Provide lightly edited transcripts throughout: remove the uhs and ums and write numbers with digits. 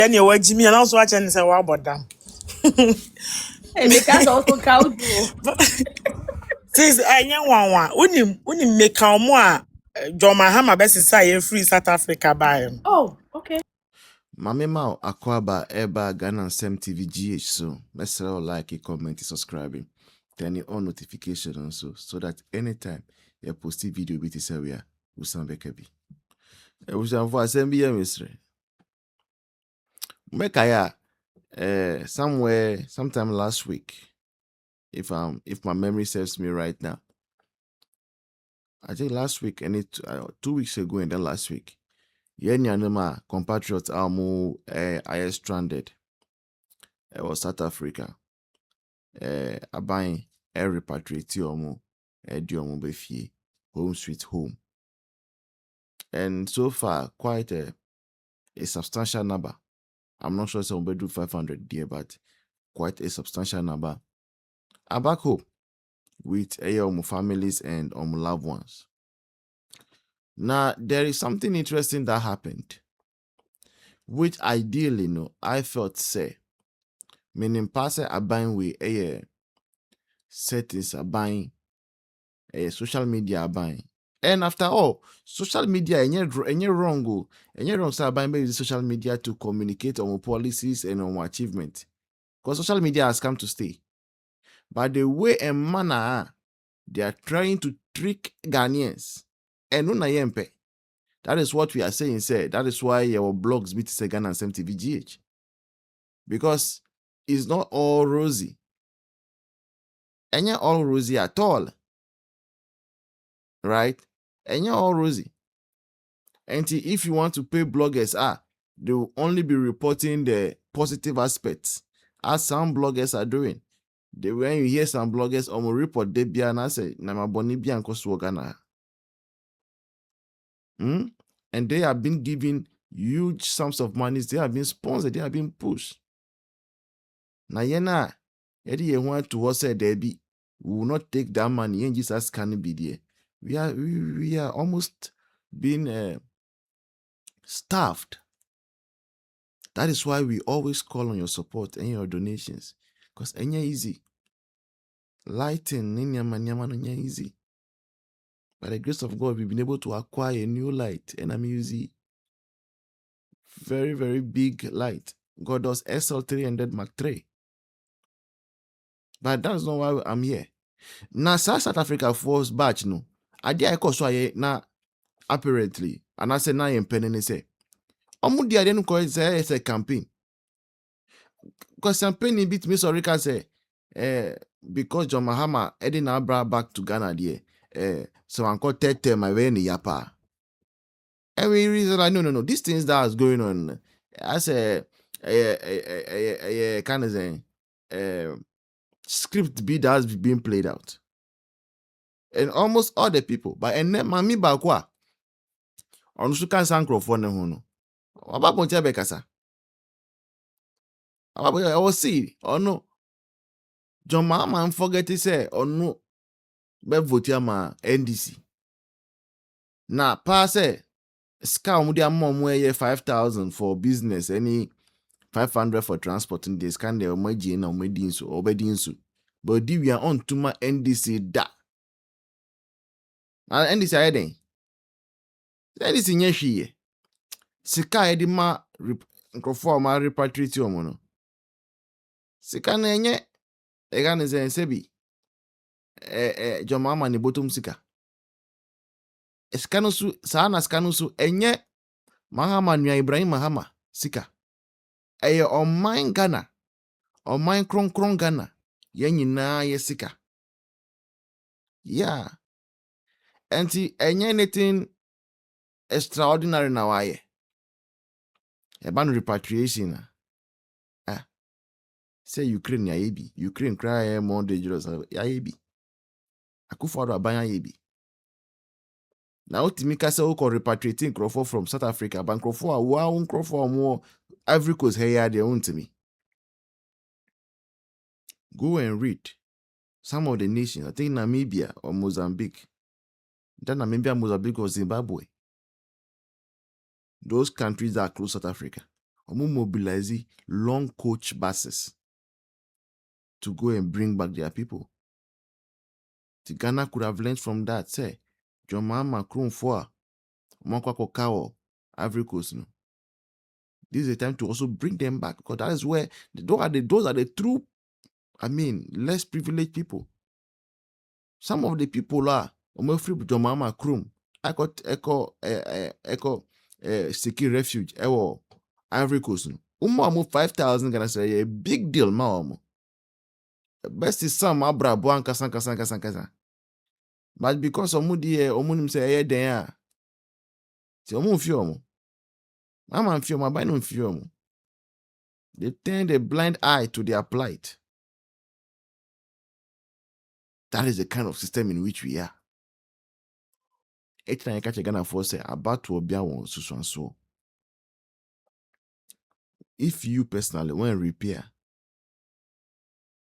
Anyway, Jimmy, and also watching say what about them. And they can also count. Says I one. Unim make more. John Mahama best say free South Africa by him. Oh, okay. Mame Mao Akwaba Eba Ghana Sem TV GH so let's like, comment, subscribe, turn on notification also so that anytime you post a video with this area we sound bekebi. We shall for assembly Mr. Mekaya sometime last week if my memory serves me right now. I think last week and 2 weeks ago and then last week. Yenyanema compatriots are more stranded. Was South Africa. Abain repatriate omo diomo befie home sweet home. And so far quite a substantial number. I'm not sure some do 500 there, but quite a substantial number. Are back home with families and loved ones. Now, there is something interesting that happened, which ideally, I felt say, meaning pass a buying with a settings are buying a social are buying. And after all, social media any wrong are buying with social media to communicate on policies and on achievement. Because social media has come to stay. But the way and manner they are trying to trick Ghanaians. And that is what we are saying, sir. That is why our blogs beat Ghana and SMTVGH. Because it's not all rosy. And you're all rosy at all. Right? And you're all rosy. And if you want to pay bloggers, they will only be reporting the positive aspects, as some bloggers are doing. When you hear some bloggers, report they be and say, Namaboni bi anko Ghana. And they have been given huge sums of money. They have been sponsored. They have been pushed. Now, Eddie want to us say Debbie, we will not take that money and just can be there. We are almost being starved. That is why we always call on your support and your donations. Because any easy. Lighting in easy. By the grace of God, we've been able to acquire a new light, and I'm using very, very big light. God does SL300 Mark III. But that's not why I'm here. Now, South Africa force batch no. I did now apparently, and I said now I'm penning say. Omudi I didn't call it it's a campaign. Because campaign bit me sorry can say because John Mahama heading now brought back to Ghana there. So I'm called Tete my way in the Yapa. Every reason like no. These things that is going on as a kind of a script B that has been played out. And almost all the people, but and Mami Bakwa on Sukan Sankro for no. About Pontia Bekasa. I was see or no. John Mahama forget to say or no. Votɛ ma NDC. Na pass ska omudia mom where 5,000 for business, any 500 for transporting this kind of omaji na omedinso obedinso. But we are on to my NDC da. Na NDC ayeden. NDC nye hwiye. Sika edi ma nkrofo ma repatriate omo no. Sika na enye ega ne sebi. John Mahama ni bottom sika. Skanusu sana skanusu enye Mahama nua Ibrahim Mahama sika. Eye oman Ghana. Oman kron Ghana. Ye nyina ye sika. Yeah. Enti enye anything extraordinary na waye. Eban repatriation na. Say Ukraine ya yebi. Ukraine cry more dangerous ya yebi. Akufo-Addo abanya yebi. Now Timika say we repatriating Crawford from South Africa, but Crawford wow Crawford more Ivory Coast here their own to me. Go and read some of the nations. I think Namibia or Mozambique. Then Namibia, Mozambique or Zimbabwe. Those countries that are close to South Africa. mobilize long coach buses to go and bring back their people. The Ghana could have learned from that. Say, John Mahama Krumfoa, Mokwako Kawo, Ivory Coast. No. This is a time to also bring them back because that is where those are the true, less privileged people. Some of the people are free John Mahama Krum. I got echo secure refuge. Ivory Coast. 5,000 Ghana say a big deal, ma. Best is some abra buan kasan. But because omunim say there, see fio Mama fio my no fio. They turn a blind eye to their plight. That is the kind of system in which we are. Each time I catch a Ghana force about to obia one so. If you personally want repair,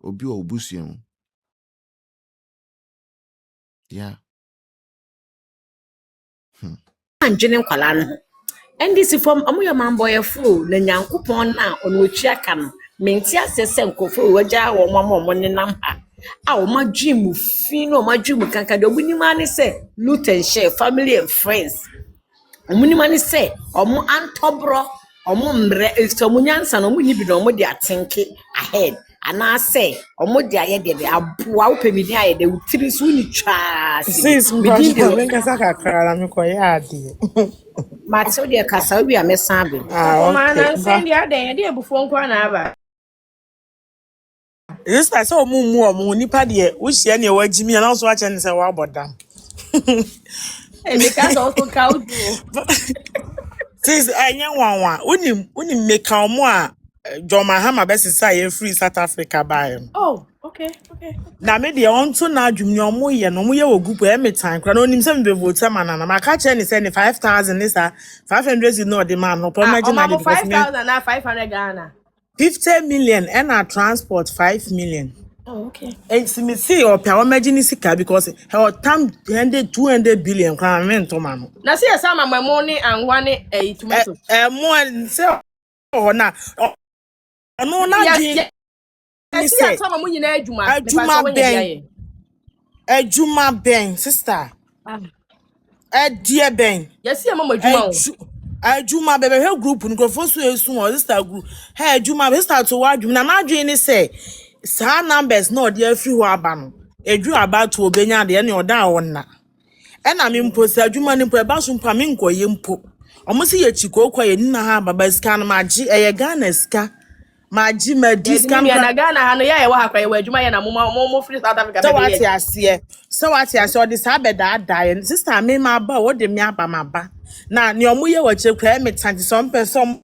obi obusium. Yeah. Anjene kwala no. NDC from amuya mamboy fu na nyankopon na onuchi aka no. Menti asese nkofo waja wo mama nenam ha. A wo madwim fi no madwim kanka de obunima ne se loot and share family and friends. Obunima ne se omo antobro omo mre esomunyansa no mo nibi no mo de atenke ahead. Ana say omo de aye de aboa wo pemidi aye de utiri so ni twa Sis mkwasho menkasa kakra me koye ade. Matso de kasa obi amesa be. Okay. Send ya den de ebufo nkwa na aba. This is so mu nipa de wo hia ne wagimi na so ache ne se wa bodam. Because also count. Sis anya wanwa unim meka omo a John Mahama besisa ye free South Africa by. Oh, okay. Na me de on to na adwumni omo ye no mo ye wo group e metan kra no nim se me be vote manana na maka che ne se ne 5,000 is 500 is no the man no imagine na 5,000 na 500 Ghana. 50 million and our transport 5 million. Oh, okay. And me see or power imagine sika because her time 200 billion crown to man. Na see some my money and one tomato. More say oh na no na yes. See some money na Ejuma ben sister. Dear ben. Yes, see mama ejuma. Ejuma bebe he group nko so esu o sister group. Hey ejuma we start to wadum na madwe ni say sa numbers no dey free ho aba no. Edu aba to obenya de ne oda wonna. E na me mpo sa ejuma ni mpo e ba so mpa me nkoye mpo. Omo se ye chikoko ye nna ha baba sika no maji eye Ghana sika. Maji ma discount na Ghana ha no ya wa ha kwa ye ejuma ye na mo free South Africa be. So what you say this abeda die sister me ma ba wo de me aba ma ba. Na ne omo ye wa che kwa me tanti some person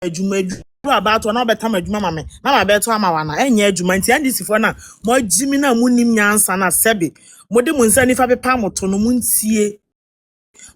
ejuma about one better ejuma mama na ma beto ama wana enye ejuma nti NDC fo na mo jimi na munim nyansa na sebe mo de munsa nifa bepa moto no muntie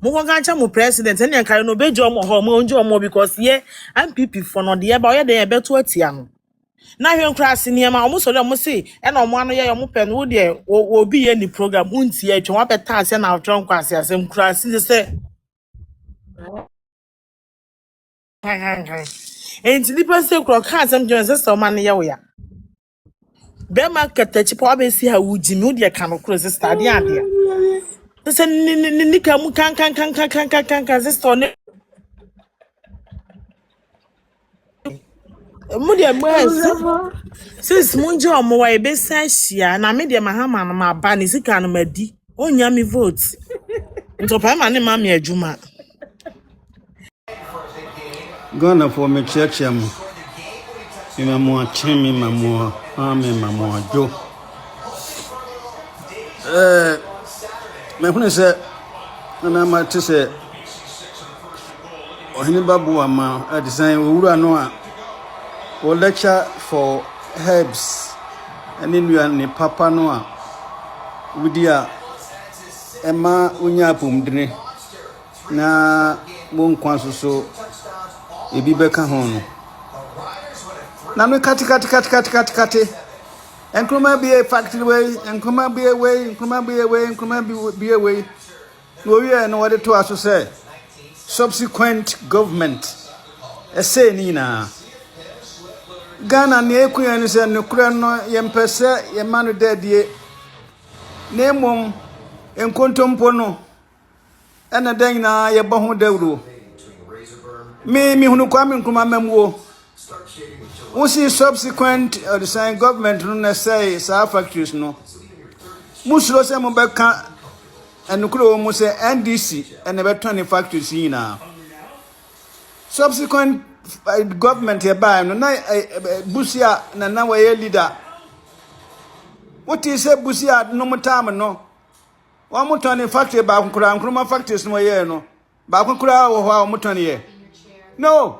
mo ko gancha mo president ene kan no bejo mo ho mo onjo mo because ye NPP for no de ba ye de beto atia no na hwe nkra ase niema omo so de omo se e na omo ano ye omo pe no de obi ye ni program untie atwa wa beta ase na atwa nkwa ase ase nkra ase se enti dipa se kro ka asem je se so man ye wo ya be market chi po abesi ha wujimi wo de ka no kro sister de ade se ni ka mu kan sister ne mu de mo sis munje omo wa ebe sahia na me de Mahama no ma ba ni sika no madi onya mi vote nto pa ma ne ma me adwuma Ghana for me church am. Mamo achemi mamo ame mamo ajo. Me hunu se na ma te se ohini babu ama a design owura no a o lecture for herbs ani nua ne papa no a wudi a ema unya pomdene na mo nkwan so ebi beka ho no na no kati enkroma be a factory way enkroma be a way enkroma be a way enkroma be a way no we no what to aso say subsequent government say ni na Ghana ne ekuya ni se no kura no yempese ye manu dadie na mom enkontompo no ena dan na ye bo ho dawro me hunu kwa me nkuma memwo we see subsequent the same government no say sa factories no musuro se mo beka enukuro mo se NDC ene beton factories na subsequent government here by no na busia na we leader what is say busia no mutam no wa mutoni factory ba kunkura nkruma factories no ye no ba kunkura wo ho mutoni ye no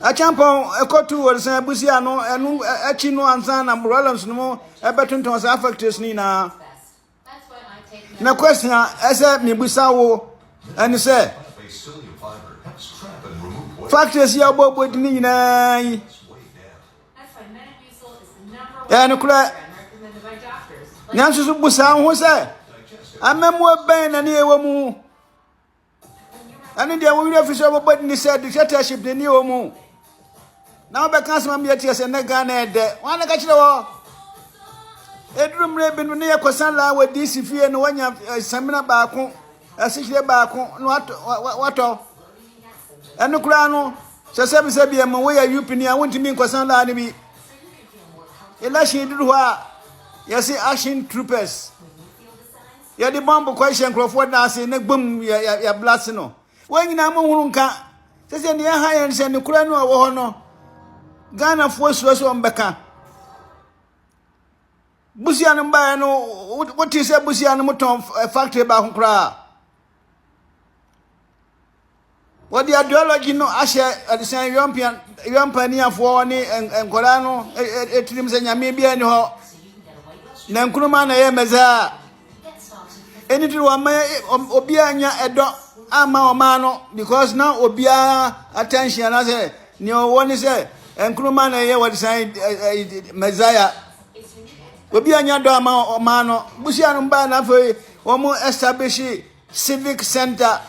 achampon ekotu wo say busia no enu achi no ansa na rollins no ebetonton sa factories ni na question ese mi busa wo and say factories ya bobo dini nyina yi ya no kura nyanso so busa ho say amemo ben na ne ewo mu ani dia wo wi official bobo dini say dictatorship ni ewo mu na obe kan sama mi ati say na Ghana ede wan ka kire wo edrum re binu ne yakosan la wa DC fie no wanya samina baako asihire baako no wato enu kura no se bi am we ya UP ni awonti mi nkosan la ni bi election duru ha yesi action troopers ya di bomb question Crawford na ase na gbum ya blast no wanyina mo huru nka se ne ha ya nse ne kura no wo ho no Ghana force so mbeka busia no mba no what is say busia no moton factory ba ho kura what the ideology no ashe adisan European afo ni enkola no etirim se nyame bia ni ho na nkuruma na ye meza enitu wa ma obi anya edo ama o ma no because now obi attention na say ni o woni say nkuruma na ye wadisan mezaya obi anya do ama o ma no busia no mba na fe wo mo establish civic center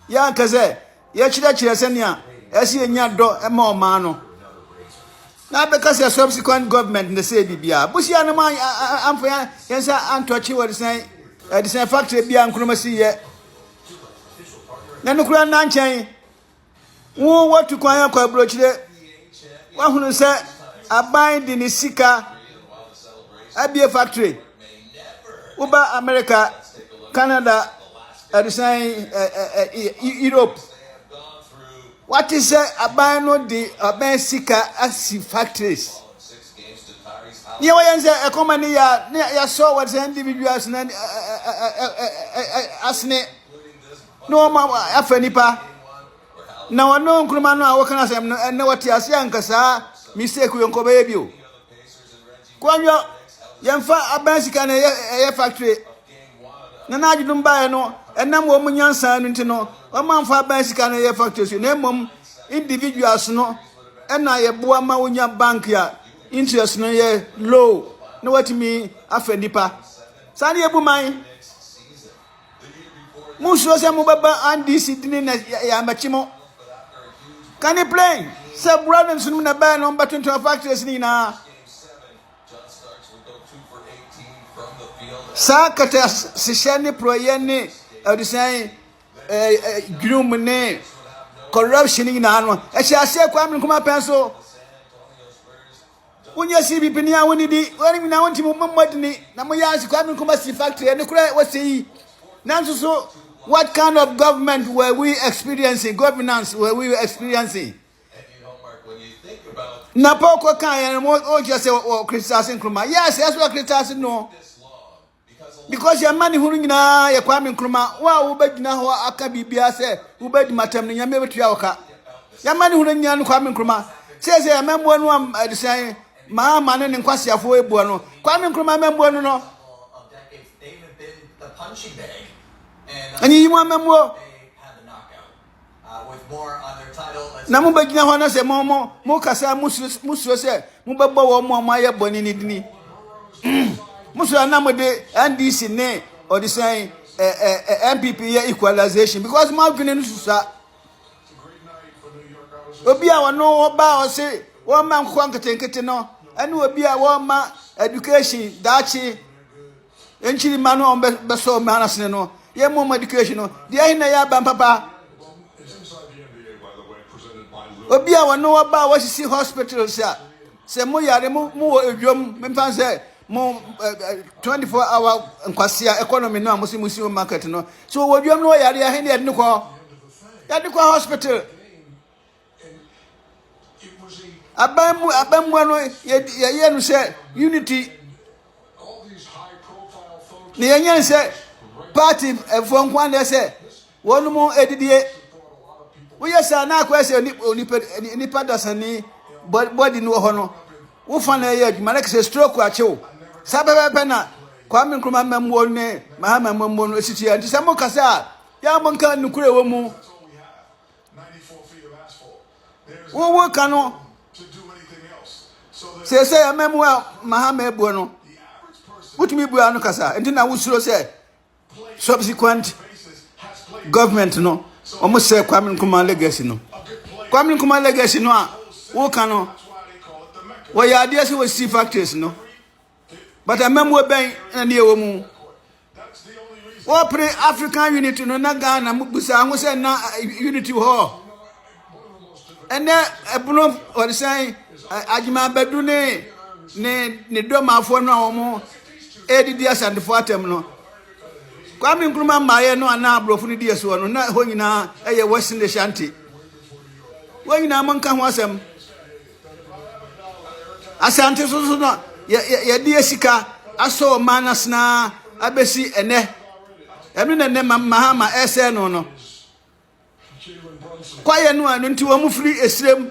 ya kaze ya chira senia esi enya do ema o ma no na because a subsequent government in the say bibia busia no man amfa yensa antochi what say the same factory bia nkroma si ye na nukura na nchen wo watu kwa ya kwa brochire wa hunu se aban di ni sika abia factory uba America Canada the same Europe what is aban no di aban sika asi factories ni wa yense economy ya so what individuals na asne no ma afanipa na wano nkruma no awokana sem na wati ase ankasa mistake yonko be bio kwanyo yemfa aban sika na ye factory na najidum bae no enam wo munyansa no ntino o manfa aban sika na ye factory so na mom individuals no na ye boa ma wonya bank ya interest no ye low na watimi afanipa sani ebu man muso se mo baba NDC dini na ya machimo can you play se brother sunu na ba no mba 20 factories ni na sa kata sishani proyeni the say groom ne corruption ni na no e sha se kwa mi kuma penso unya CBP ni awoni di wani na wonti mo mmodini na mo ya kwa mi kuma si factory ne kura wasi nanso so what kind of government were we experiencing? Governance were we experiencing? Na poko kan o just say criticizing Nkrumah. Yes, that's what criticizing no. Because your money huru nyina ya Kwame Nkrumah wa ubegina ho aka bibia se ubedi matem ne nyame betua oka. Your money huru nyina no Kwame Nkrumah. Say ya membo no am say Mahama ne nkwasiafo ebu no. Kwame Nkrumah membo no no. The punching bag. And you want membo With more on their title. Na mo bagina ho na se mo kasa musuo se mo bebo wo mo aye boni ni dini musuo na mo de NDC ne o de say NPP equalization because my opinion is that obi a wono oba o se wo ma nkwa nketenkete no ene obi a wo ma education dachi enchiri ma no be so ma nasene no ye mo education no de ahi na ya ban papa obi a wono oba wo sisi hospital se mo yare mo wo edwom me fan se mo 24-hour nkwasia economy no amusi market no so wo edwom no yare ahi na de ko hospital abamu no ye no say unity ne yenye say party for nkwan dey say wonu mu edidie wo yesa na akwa say nipa dasani body no ho no wo fa na ye adwuma like say stroke achew sabebe na Kwame Nkrumah memmo ne Mahama memmo no esiti anti say mo kasa ya mo nka nukure wo mu wo kanu say amemwa Mahama ebu no wutumi bu anu kasa enti na wusuro say subsequent government no omo say Kwame Nkrumah legacy no a wo kan no wo ya dey say we see factors no but amemwa ben na dey wo mu wo pre African unity no na Ghana mu busa ho say na unity ho ene ebuno or say ajima bedu ne domafo no omo edidi asandefo atem no Kwame Nkrumah maye no ana abrofo ni die so no na ho nyina eye wasin de shanti wo nyina manka ho asem asante so no ye die sika aso manasna abesi ene ne Mahama ese no kwaye no anu nti wo mu free esrem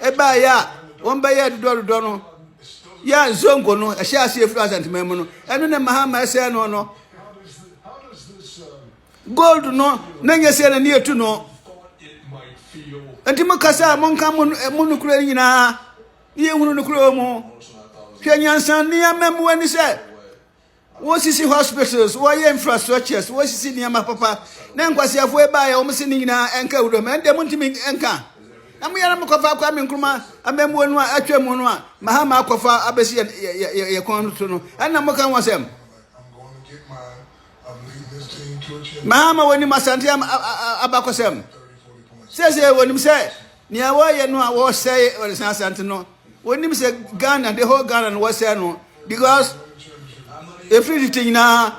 eba ya won ba ya dodo no ya zongo no ehia ase free asantema mu no enu ne Mahama ese no gold no nanye se na ne etu no enti makasa monka mu nukure nyina ye hunu nukure mu hwanyansan ne amemu ani se wo sisi hospitals wo ye infrastructures wo sisi ne ma papa na nkwasiafo eba ya wo msi ne nyina enka wuro me ende muntimi enka amu yara mkofa Kwame Nkrumah amemu no atwemu no Mahama akofa abesi ye konto no ana moka wasem Mahama woni masante abakosem sese woni se ni awoye no awo say woni asante no woni se Ghana the whole Ghana no was no because everything na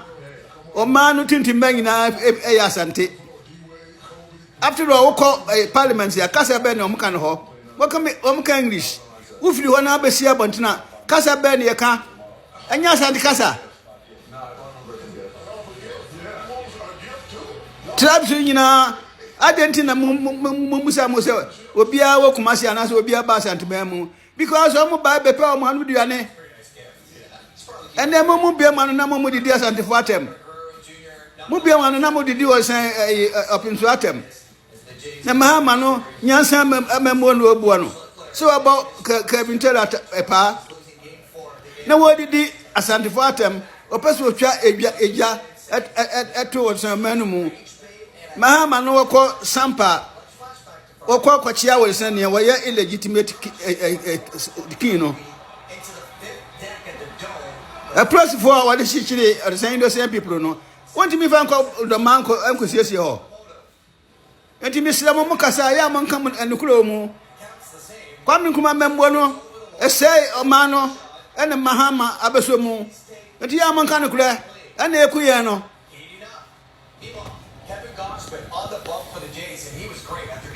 o manu tintimba nyina e asante after all parliament ya kasa be na omka no ho omka English ufiri ho na abesi abontina kasa be na yeka anya asante kasa tribes nyina adentina musa obia wo kumasi anase obia ba asante mu because omo ba be pe omo anu duane ene mo bia manu na mo didi asante fo atem mo bia manu na mo didi wo san opinso atem na Mahama no nyansa amemo no obuo no so about kabintela epa na wo didi asante fo atem opeso twa eja eto wo san manu mu Mahama no woko sampa woko kwachia wo san ne wo ye illegitimate king no a press for what is she saying the same people no want me fan ko the man ko enko siesie ho enti mislamo mukasa ya manka enukuro mu Kwame Nkrumah membo no esay o mano ene Mahama abeso mu enti ya manka no kure ene ekuye no Kevin Gospel on the bump for the Jays, and he was great after